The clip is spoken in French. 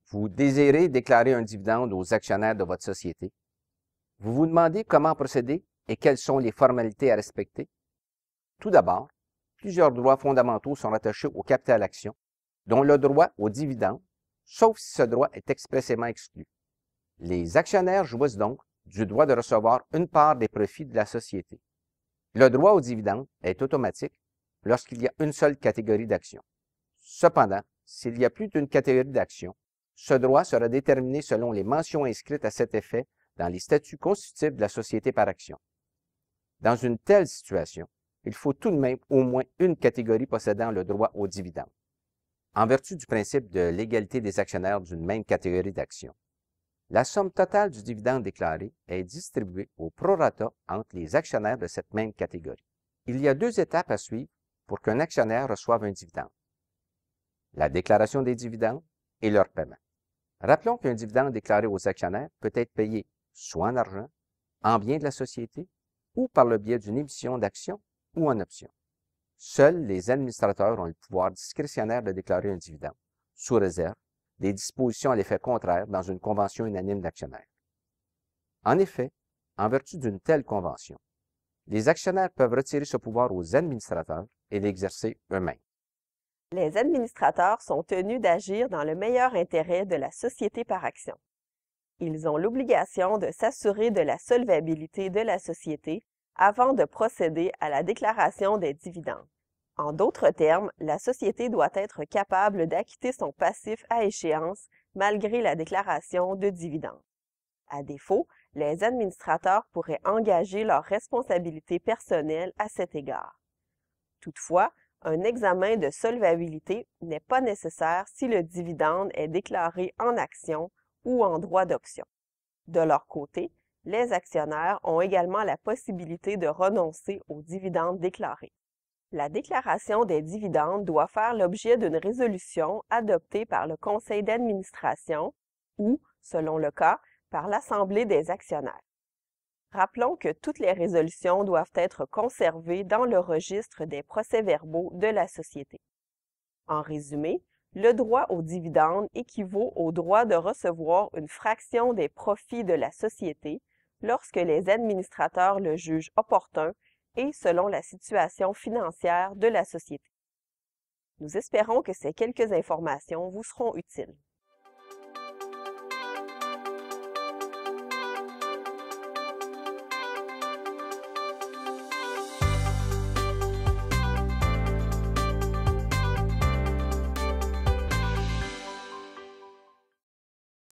Vous désirez déclarer un dividende aux actionnaires de votre société. Vous vous demandez comment procéder et quelles sont les formalités à respecter. Tout d'abord, plusieurs droits fondamentaux sont rattachés au capital action, dont le droit au dividende, sauf si ce droit est expressément exclu. Les actionnaires jouissent donc du droit de recevoir une part des profits de la société. Le droit au dividende est automatique lorsqu'il y a une seule catégorie d'actions. Cependant, s'il y a plus d'une catégorie d'actions, ce droit sera déterminé selon les mentions inscrites à cet effet dans les statuts constitutifs de la société par action. Dans une telle situation, il faut tout de même au moins une catégorie possédant le droit au dividende, en vertu du principe de l'égalité des actionnaires d'une même catégorie d'actions. La somme totale du dividende déclaré est distribuée au prorata entre les actionnaires de cette même catégorie. Il y a deux étapes à suivre pour qu'un actionnaire reçoive un dividende: la déclaration des dividendes et leur paiement. Rappelons qu'un dividende déclaré aux actionnaires peut être payé soit en argent, en biens de la société, ou par le biais d'une émission d'actions ou en options. Seuls les administrateurs ont le pouvoir discrétionnaire de déclarer un dividende, sous réserve des dispositions à l'effet contraire dans une convention unanime d'actionnaires. En effet, en vertu d'une telle convention, les actionnaires peuvent retirer ce pouvoir aux administrateurs et l'exercer eux-mêmes. Les administrateurs sont tenus d'agir dans le meilleur intérêt de la société par action. Ils ont l'obligation de s'assurer de la solvabilité de la société avant de procéder à la déclaration des dividendes. En d'autres termes, la société doit être capable d'acquitter son passif à échéance malgré la déclaration de dividendes. À défaut, les administrateurs pourraient engager leurs responsabilités personnelles à cet égard. Toutefois, un examen de solvabilité n'est pas nécessaire si le dividende est déclaré en actions ou en droit d'option. De leur côté, les actionnaires ont également la possibilité de renoncer aux dividendes déclarés. La déclaration des dividendes doit faire l'objet d'une résolution adoptée par le conseil d'administration ou, selon le cas, par l'assemblée des actionnaires. Rappelons que toutes les résolutions doivent être conservées dans le registre des procès-verbaux de la société. En résumé, le droit au dividende équivaut au droit de recevoir une fraction des profits de la société lorsque les administrateurs le jugent opportun et selon la situation financière de la société. Nous espérons que ces quelques informations vous seront utiles.